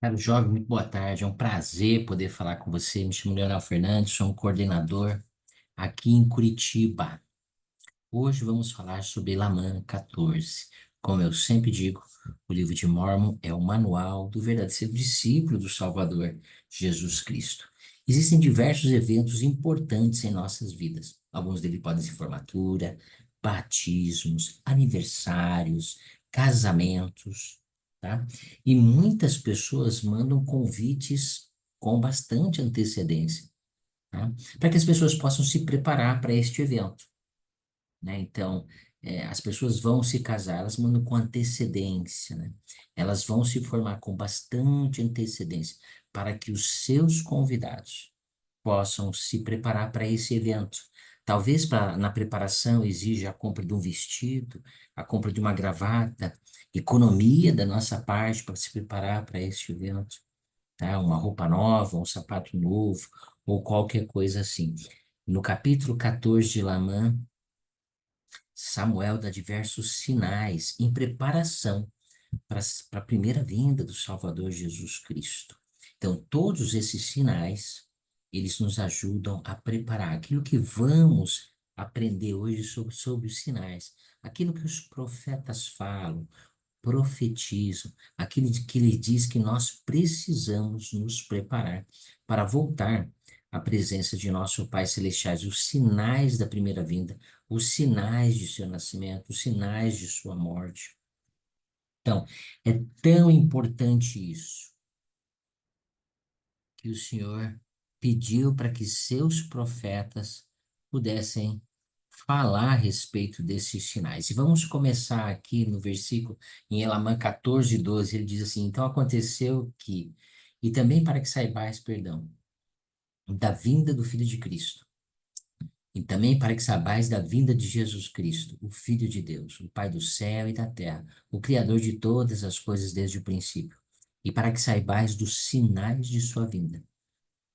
Caro jovem, muito boa tarde. É um prazer poder falar com você. Me chamo Leonel Fernandes, sou um coordenador aqui em Curitiba. Hoje vamos falar sobre Lamã 14. Como eu sempre digo, o livro de Mórmon é o manual do verdadeiro discípulo do Salvador, Jesus Cristo. Existem diversos eventos importantes em nossas vidas. Alguns deles podem ser formatura, batismos, aniversários, casamentos, tá? E muitas pessoas mandam convites com bastante antecedência, tá? Para que as pessoas possam se preparar para este evento, né? Então, as pessoas vão se casar, elas mandam com antecedência, né? Elas vão se formar com bastante antecedência para que os seus convidados possam se preparar para esse evento. Talvez na preparação exija a compra de um vestido, a compra de uma gravata, economia da nossa parte para se preparar para este evento, tá? Uma roupa nova, um sapato novo, ou qualquer coisa assim. No capítulo 14 de Lamã, Samuel dá diversos sinais em preparação para a primeira vinda do Salvador Jesus Cristo. Então, todos esses sinais, eles nos ajudam a preparar aquilo que vamos aprender hoje sobre os sinais, aquilo que os profetas falam, profetizam, aquilo que ele diz que nós precisamos nos preparar para voltar à presença de nosso Pai Celestial, os sinais da primeira vinda, os sinais de seu nascimento, os sinais de sua morte. Então, é tão importante isso que o Senhor pediu para que seus profetas pudessem falar a respeito desses sinais. E vamos começar aqui no versículo, em Elamã 14, 12, ele diz assim: Então aconteceu que, e também para que saibais, perdão, da vinda do Filho de Cristo, e também para que saibais da vinda de Jesus Cristo, o Filho de Deus, o Pai do céu e da terra, o Criador de todas as coisas desde o princípio, e para que saibais dos sinais de sua vinda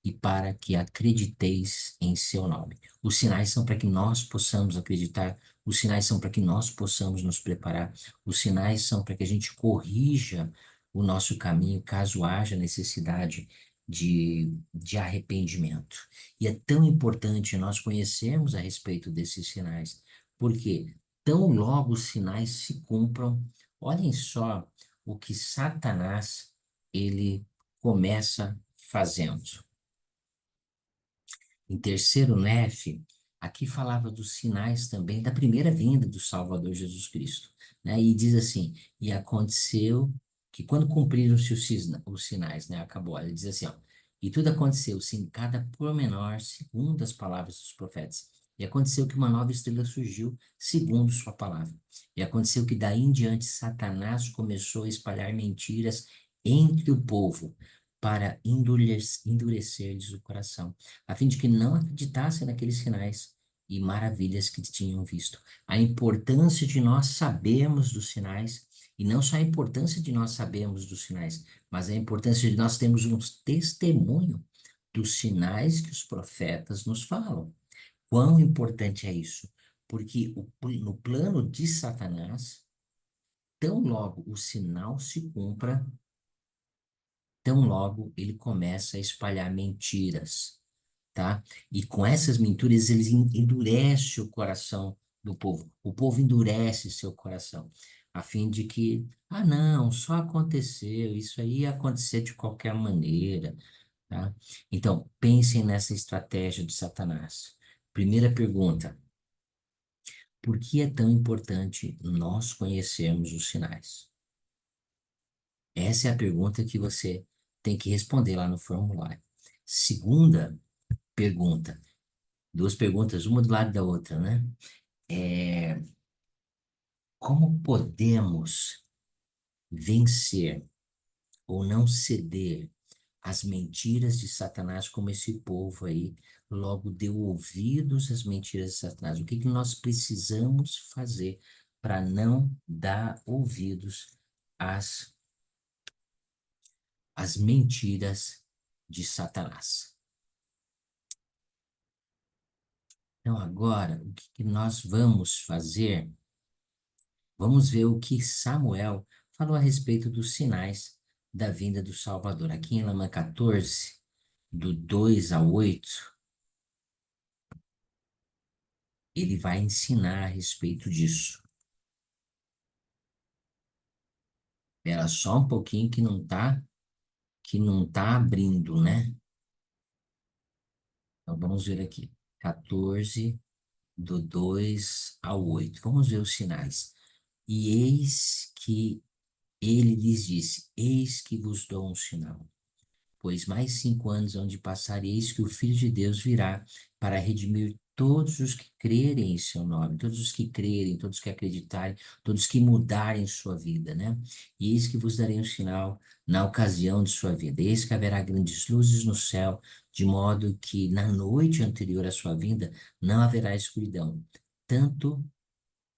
e para que acrediteis em seu nome. Os sinais são para que nós possamos acreditar, os sinais são para que nós possamos nos preparar, os sinais são para que a gente corrija o nosso caminho caso haja necessidade de arrependimento. E é tão importante nós conhecermos a respeito desses sinais, porque tão logo os sinais se cumpram, olhem só o que Satanás ele começa fazendo. Em terceiro Nef, aqui falava dos sinais também da primeira vinda do Salvador Jesus Cristo, né? E diz assim, e aconteceu que quando cumpriram-se os sinais, né? Acabou, ele diz assim, ó, e tudo aconteceu, sim, cada pormenor, segundo as palavras dos profetas. E aconteceu que uma nova estrela surgiu, segundo sua palavra. E aconteceu que daí em diante Satanás começou a espalhar mentiras entre o povo, para endurecer-lhes o coração, a fim de que não acreditassem naqueles sinais e maravilhas que tinham visto. A importância de nós sabermos dos sinais, e não só a importância de nós sabermos dos sinais, mas a importância de nós termos um testemunho dos sinais que os profetas nos falam. Quão importante é isso? Porque no plano de Satanás, tão logo o sinal se cumpra, tão logo ele começa a espalhar mentiras, tá? E com essas mentiras eles endurece o coração do povo. O povo endurece seu coração, a fim de que, ah, não, só aconteceu, isso aí ia acontecer de qualquer maneira, tá? Então, pensem nessa estratégia de Satanás. Primeira pergunta: por que é tão importante nós conhecermos os sinais? Essa é a pergunta que você tem que responder lá no formulário. Segunda pergunta, duas perguntas, uma do lado da outra, né? É, como podemos vencer ou não ceder às mentiras de Satanás, como esse povo aí logo deu ouvidos às mentiras de Satanás? O que que nós precisamos fazer para não dar ouvidos às mentiras de Satanás? Então, agora, o que que nós vamos fazer? Vamos ver o que Samuel falou a respeito dos sinais da vinda do Salvador. Aqui em Lama 14, do 2 ao 8, ele vai ensinar a respeito disso. Espera só um pouquinho que não tá abrindo, né? Então vamos ver aqui. 14, do 2 ao 8. Vamos ver os sinais. E eis que ele lhes disse: Eis que vos dou um sinal. Pois mais 5 anos hão de passar, e eis que o Filho de Deus virá para redimir todos os que crerem em seu nome, todos os que crerem, todos que acreditarem, todos que mudarem sua vida, né? E eis que vos darei um sinal na ocasião de sua vida. Eis que haverá grandes luzes no céu, de modo que na noite anterior à sua vinda não haverá escuridão. Tanto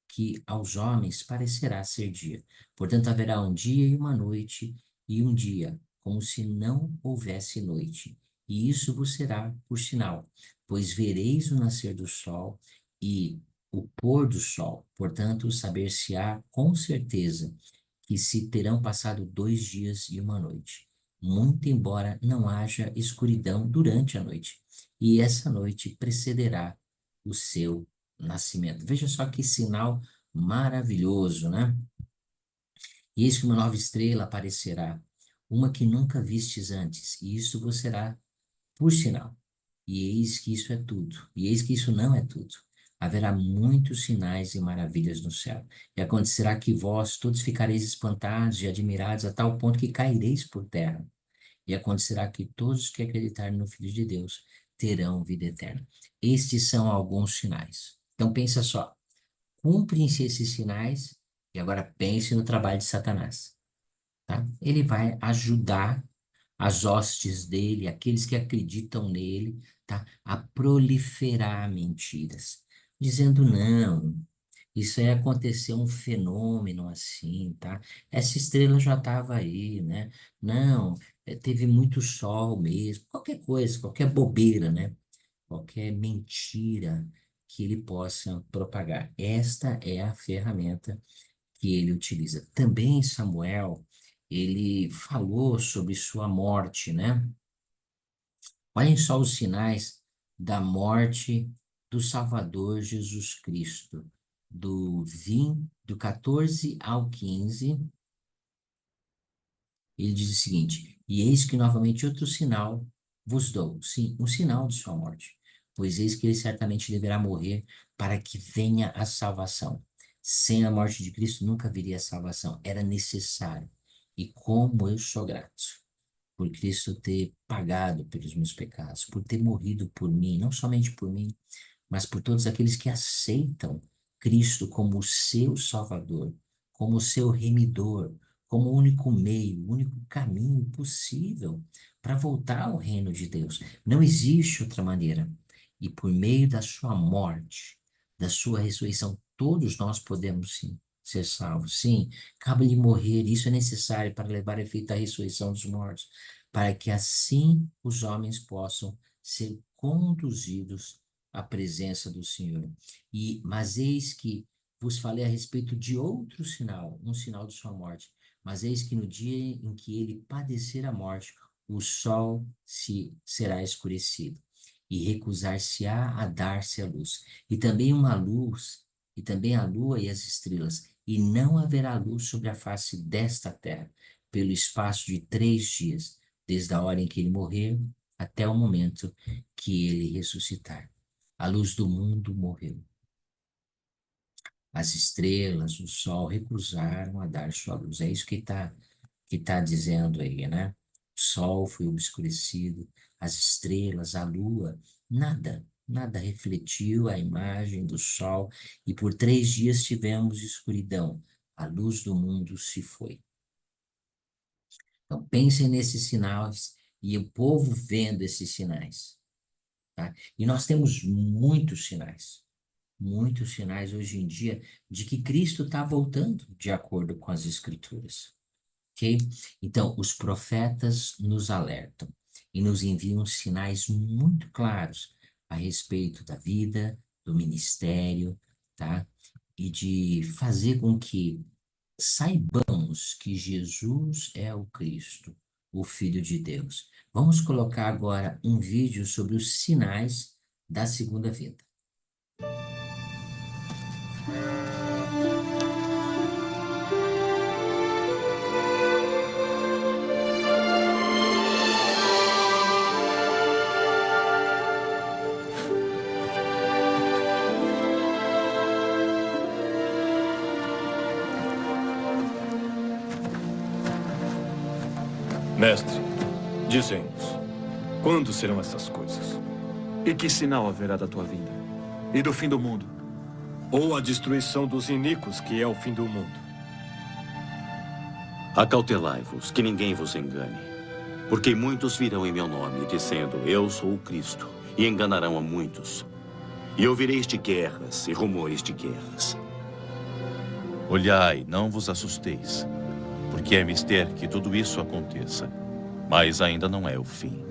que aos homens parecerá ser dia. Portanto, haverá um dia e uma noite, e um dia, como se não houvesse noite. E isso vos será por sinal, pois vereis o nascer do sol e o pôr do sol. Portanto, saber-se-á com certeza que se terão passado 2 dias e uma noite, muito embora não haja escuridão durante a noite. E essa noite precederá o seu nascimento. Veja só que sinal maravilhoso, né? E eis que uma nova estrela aparecerá, uma que nunca vistes antes, e isso vos será por sinal. E eis que isso é tudo, e eis que isso não é tudo. Haverá muitos sinais e maravilhas no céu. E acontecerá que vós todos ficareis espantados e admirados a tal ponto que caireis por terra. E acontecerá que todos que acreditarem no Filho de Deus terão vida eterna. Estes são alguns sinais. Então pensa só, cumprem-se esses sinais e agora pense no trabalho de Satanás, tá? Ele vai ajudar as hostes dele, aqueles que acreditam nele, tá? A proliferar mentiras, dizendo não, isso aí aconteceu um fenômeno assim, tá? Essa estrela já estava aí, né? Não, teve muito sol mesmo, qualquer coisa, qualquer bobeira, né? Qualquer mentira que ele possa propagar. Esta é a ferramenta que ele utiliza. Também Samuel, ele falou sobre sua morte, né? Olhem só os sinais da morte do Salvador Jesus Cristo, do 14 ao 15. Ele diz o seguinte: E eis que novamente outro sinal vos dou, sim, um sinal de sua morte. Pois eis que ele certamente deverá morrer para que venha a salvação. Sem a morte de Cristo nunca viria a salvação. Era necessário. E como eu sou grato por Cristo ter pagado pelos meus pecados, por ter morrido por mim, não somente por mim, mas por todos aqueles que aceitam Cristo como o seu Salvador, como o seu remidor, como o único meio, o único caminho possível para voltar ao reino de Deus. Não existe outra maneira. E por meio da sua morte, da sua ressurreição, todos nós podemos sim ser salvos. Sim, cabe-lhe morrer, isso é necessário para levar a efeito a ressurreição dos mortos, para que assim os homens possam ser conduzidos à presença do Senhor. Mas eis que vos falei a respeito de outro sinal, um sinal de sua morte. Mas eis que no dia em que ele padecer a morte, o sol se será escurecido e recusar-se-á a dar-se a luz. E também uma luz, e também a lua e as estrelas, e não haverá luz sobre a face desta terra, pelo espaço de 3 dias, desde a hora em que ele morrer até o momento que ele ressuscitar. A luz do mundo morreu. As estrelas, o sol recusaram a dar sua luz. É isso que tá dizendo aí, né? O sol foi obscurecido, as estrelas, a lua, nada refletiu a imagem do sol, e por 3 dias tivemos escuridão. A luz do mundo se foi. Então pensem nesses sinais e o povo vendo esses sinais, tá? E nós temos muitos sinais hoje em dia de que Cristo está voltando de acordo com as Escrituras, ok? Então, os profetas nos alertam e nos enviam sinais muito claros a respeito da vida, do ministério, tá? E de fazer com que saibamos que Jesus é o Cristo, o Filho de Deus. Vamos colocar agora um vídeo sobre os sinais da segunda vinda. Mestre, dizem-nos, quando serão essas coisas? E que sinal haverá da tua vinda? E do fim do mundo? Ou a destruição dos iníquos, que é o fim do mundo? Acautelai-vos, que ninguém vos engane. Porque muitos virão em meu nome, dizendo, eu sou o Cristo, e enganarão a muitos. E ouvireis de guerras e rumores de guerras. Olhai, não vos assusteis, porque é mister que tudo isso aconteça, mas ainda não é o fim.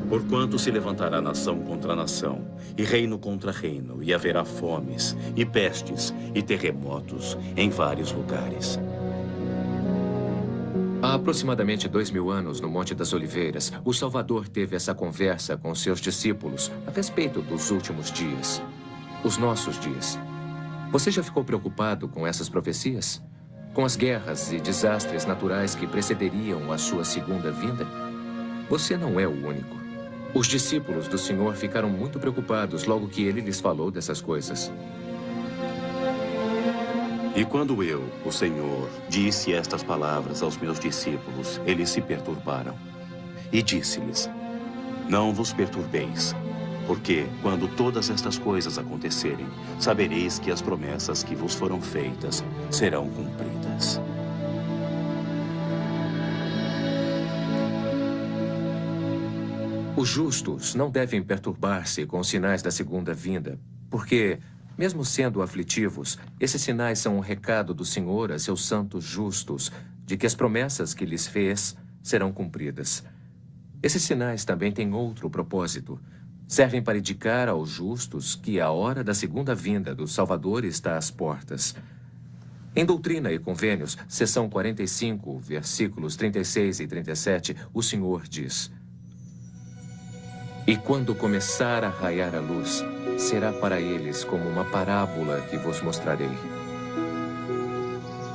Porquanto se levantará nação contra nação, e reino contra reino, e haverá fomes, e pestes, e terremotos em vários lugares. Há aproximadamente 2000 anos, no Monte das Oliveiras, o Salvador teve essa conversa com seus discípulos a respeito dos últimos dias, os nossos dias. Você já ficou preocupado com essas profecias? Com as guerras e desastres naturais que precederiam a sua segunda vinda? Você não é o único. Os discípulos do Senhor ficaram muito preocupados logo que ele lhes falou dessas coisas. E quando eu, o Senhor, disse estas palavras aos meus discípulos, eles se perturbaram. E disse-lhes, não vos perturbeis, porque quando todas estas coisas acontecerem, sabereis que as promessas que vos foram feitas serão cumpridas. Os justos não devem perturbar-se com os sinais da segunda vinda, porque, mesmo sendo aflitivos, esses sinais são um recado do Senhor a seus santos justos, de que as promessas que lhes fez serão cumpridas. Esses sinais também têm outro propósito. Servem para indicar aos justos que a hora da segunda vinda do Salvador está às portas. Em Doutrina e Convênios, seção 45, versículos 36 e 37, o Senhor diz: E quando começar a raiar a luz, será para eles como uma parábola que vos mostrarei.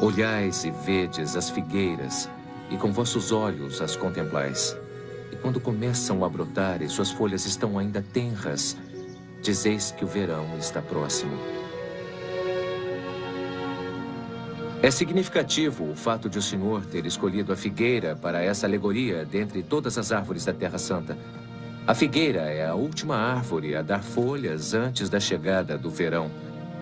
Olhais e vedes as figueiras, e com vossos olhos as contemplais. E quando começam a brotar e suas folhas estão ainda tenras, dizeis que o verão está próximo. É significativo o fato de o Senhor ter escolhido a figueira para essa alegoria dentre todas as árvores da Terra Santa. A figueira é a última árvore a dar folhas antes da chegada do verão.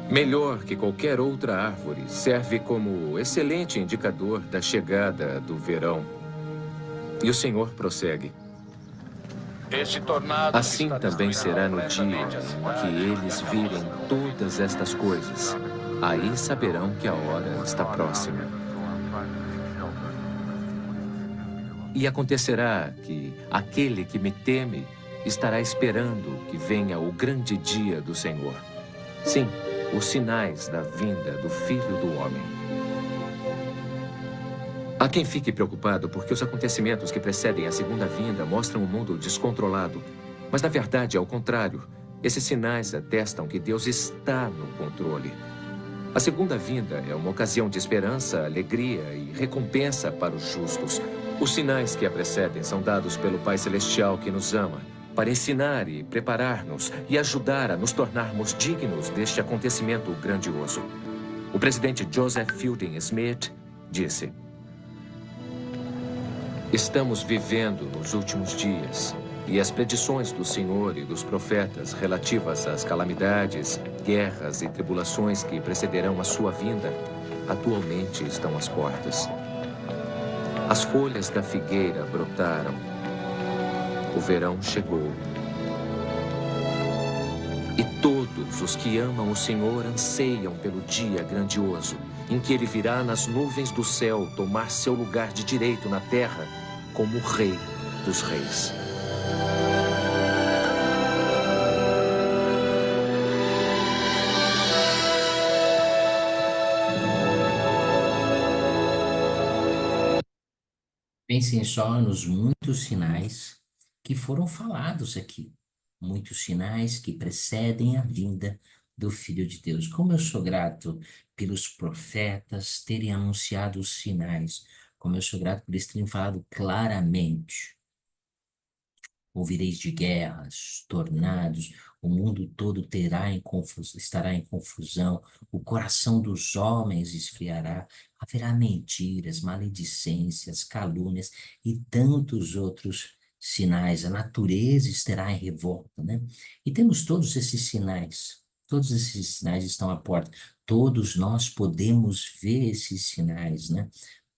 Melhor que qualquer outra árvore, serve como excelente indicador da chegada do verão. E o Senhor prossegue. Assim também será no dia em que eles virem todas estas coisas. Aí saberão que a hora está próxima. E acontecerá que aquele que me teme estará esperando que venha o grande dia do Senhor. Sim, os sinais da vinda do Filho do Homem. Há quem fique preocupado porque os acontecimentos que precedem a segunda vinda mostram um mundo descontrolado. Mas, na verdade, é o contrário. Esses sinais atestam que Deus está no controle. A segunda vinda é uma ocasião de esperança, alegria e recompensa para os justos. Os sinais que a precedem são dados pelo Pai Celestial que nos ama, para ensinar e preparar-nos e ajudar a nos tornarmos dignos deste acontecimento grandioso. O presidente Joseph Fielding Smith disse: Estamos vivendo nos últimos dias, e as predições do Senhor e dos profetas relativas às calamidades, guerras e tribulações que precederão a sua vinda, atualmente estão às portas. As folhas da figueira brotaram. O verão chegou. E todos os que amam o Senhor anseiam pelo dia grandioso, em que ele virá nas nuvens do céu tomar seu lugar de direito na terra como o Rei dos Reis. Pensem só nos muitos sinais que foram falados aqui. Muitos sinais que precedem a vinda do Filho de Deus. Como eu sou grato pelos profetas terem anunciado os sinais. Como eu sou grato por eles terem falado claramente. Ouvireis de guerras, tornados, o mundo todo estará em confusão, o coração dos homens esfriará, haverá mentiras, maledicências, calúnias e tantos outros sinais. A natureza estará em revolta, né? E temos todos esses sinais estão à porta. Todos nós podemos ver esses sinais, né?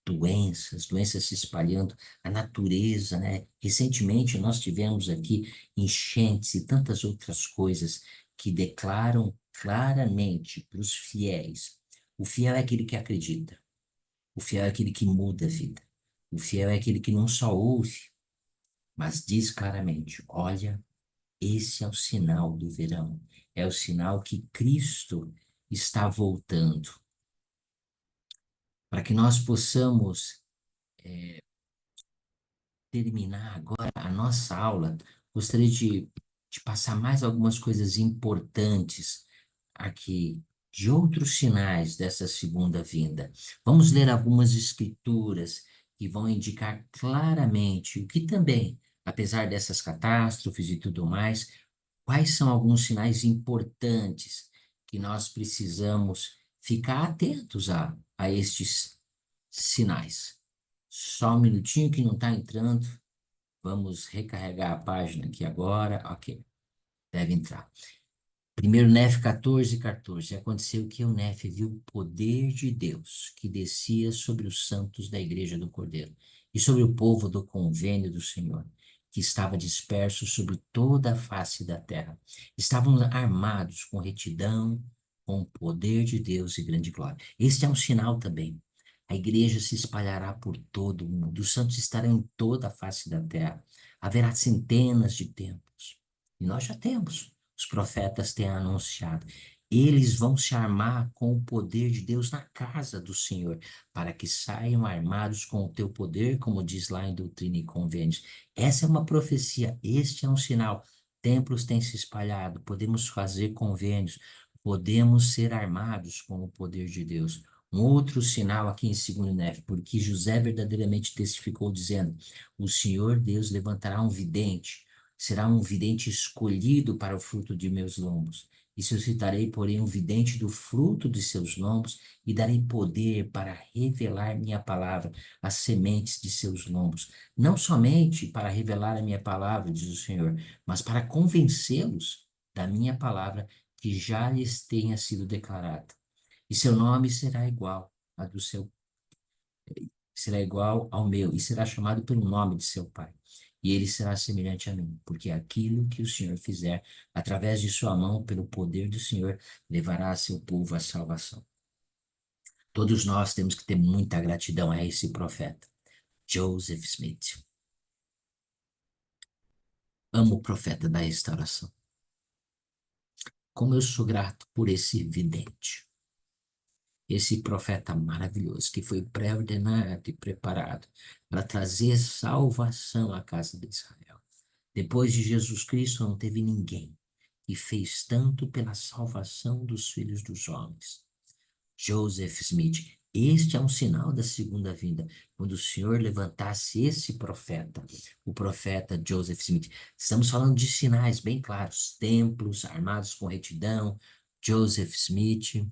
Doenças se espalhando, a natureza, né? Recentemente nós tivemos aqui enchentes e tantas outras coisas que declaram claramente para os fiéis. O fiel é aquele que acredita, o fiel é aquele que muda a vida, o fiel é aquele que não só ouve, mas diz claramente: olha, esse é o sinal do verão, é o sinal que Cristo está voltando, para que nós possamos terminar agora a nossa aula, gostaria de passar mais algumas coisas importantes aqui, de outros sinais dessa segunda vinda. Vamos ler algumas escrituras que vão indicar claramente o que também, apesar dessas catástrofes e tudo mais, quais são alguns sinais importantes que nós precisamos ficar atentos a estes sinais. Só um minutinho que não está entrando. Vamos recarregar a página aqui agora. Ok, deve entrar. Primeiro Nef 14:14. Aconteceu que o Nef viu o poder de Deus que descia sobre os santos da igreja do Cordeiro e sobre o povo do convênio do Senhor, que estava disperso sobre toda a face da terra. Estavam armados com retidão, com o poder de Deus e grande glória. Este é um sinal também. A igreja se espalhará por todo o mundo. Os santos estarão em toda a face da terra. Haverá centenas de templos. E nós já temos. Os profetas têm anunciado. Eles vão se armar com o poder de Deus na casa do Senhor, para que saiam armados com o teu poder, como diz lá em Doutrina e Convênios. Essa é uma profecia, este é um sinal. Templos têm se espalhado, podemos fazer convênios, podemos ser armados com o poder de Deus. Um outro sinal aqui em 2 Nef, porque José verdadeiramente testificou dizendo: o Senhor Deus levantará um vidente, será um vidente escolhido para o fruto de meus lombos. E suscitarei, porém, um vidente do fruto de seus lombos, e darei poder para revelar minha palavra às sementes de seus lombos. Não somente para revelar a minha palavra, diz o Senhor, mas para convencê-los da minha palavra que já lhes tenha sido declarada. E seu nome será igual ao meu, e será chamado pelo nome de seu pai. E ele será semelhante a mim, porque aquilo que o Senhor fizer, através de sua mão, pelo poder do Senhor, levará a seu povo à salvação. Todos nós temos que ter muita gratidão a esse profeta, Joseph Smith. Amo o profeta da restauração. Como eu sou grato por esse vidente. Esse profeta maravilhoso que foi pré-ordenado e preparado para trazer salvação à casa de Israel. Depois de Jesus Cristo, não teve ninguém que fez tanto pela salvação dos filhos dos homens. Joseph Smith. Este é um sinal da segunda vinda, quando o Senhor levantasse esse profeta, o profeta Joseph Smith. Estamos falando de sinais bem claros: templos armados com retidão, Joseph Smith.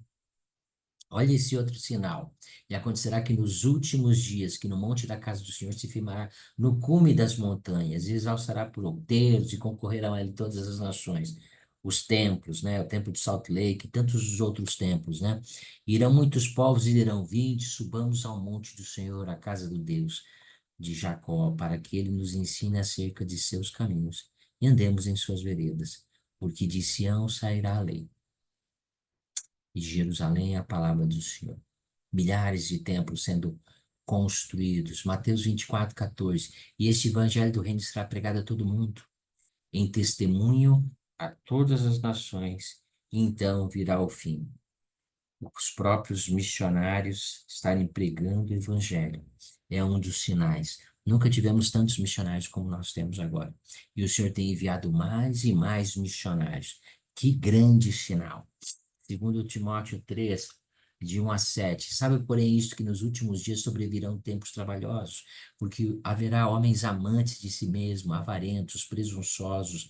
Olha esse outro sinal. E acontecerá que nos últimos dias, que no monte da casa do Senhor se firmará no cume das montanhas, e exalçará por outeiros, e concorrerão a ele todas as nações. Os templos, né? O templo de Salt Lake, e tantos outros templos, né? Irão muitos povos e dirão: vinde, subamos ao monte do Senhor, à casa do Deus de Jacó, para que ele nos ensine acerca de seus caminhos, e andemos em suas veredas, porque de Sião sairá a lei e de Jerusalém a palavra do Senhor. Milhares de templos sendo construídos. Mateus 24:14. E este evangelho do reino será pregado a todo mundo, em testemunho a todas as nações, e então virá o fim. Os próprios missionários estarem pregando o evangelho é um dos sinais. Nunca tivemos tantos missionários como nós temos agora. E o Senhor tem enviado mais e mais missionários. Que grande sinal. Segundo Timóteo 3, de 1 a 7. Sabe, porém, isto que nos últimos dias sobrevirão tempos trabalhosos, porque haverá homens amantes de si mesmos, avarentos, presunçosos,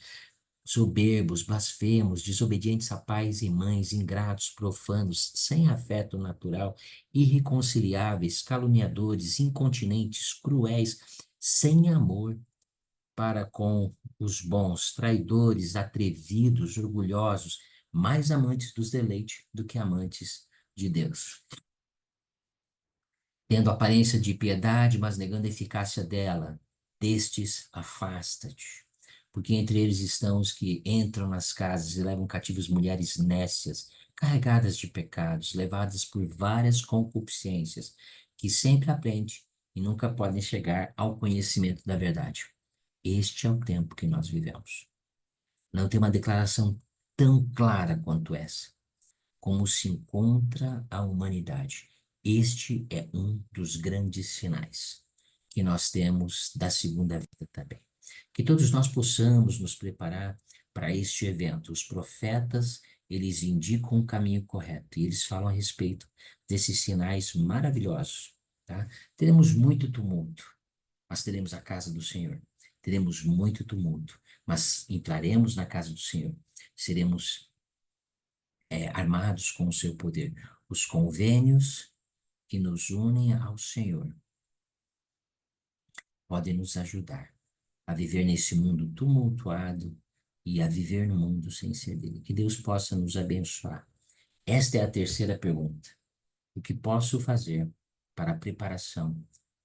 soberbos, blasfemos, desobedientes a pais e mães, ingratos, profanos, sem afeto natural, irreconciliáveis, caluniadores, incontinentes, cruéis, sem amor para com os bons, traidores, atrevidos, orgulhosos, mais amantes dos deleites do que amantes de Deus. Tendo aparência de piedade, mas negando a eficácia dela, destes afasta-te. Porque entre eles estão os que entram nas casas e levam cativas mulheres nécias, carregadas de pecados, levadas por várias concupiscências, que sempre aprendem e nunca podem chegar ao conhecimento da verdade. Este é o tempo que nós vivemos. Não tem uma declaração tão clara quanto essa. Como se encontra a humanidade. Este é um dos grandes sinais que nós temos da segunda vida também. Que todos nós possamos nos preparar para este evento. Os profetas, eles indicam o caminho correto e eles falam a respeito desses sinais maravilhosos, tá? Teremos muito tumulto, mas teremos a casa do Senhor. Teremos muito tumulto, mas entraremos na casa do Senhor. Seremos armados com o seu poder. Os convênios que nos unem ao Senhor podem nos ajudar a viver nesse mundo tumultuado e a viver no mundo sem ser dele. Que Deus possa nos abençoar. Esta é a terceira pergunta. O que posso fazer para a preparação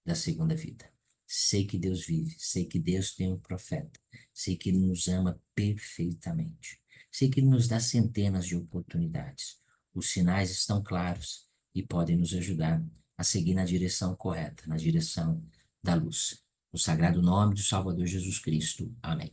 da segunda vida? Sei que Deus vive, sei que Deus tem um profeta, sei que Ele nos ama perfeitamente, sei que Ele nos dá centenas de oportunidades. Os sinais estão claros e podem nos ajudar a seguir na direção correta, na direção da luz. No sagrado nome do Salvador Jesus Cristo. Amém.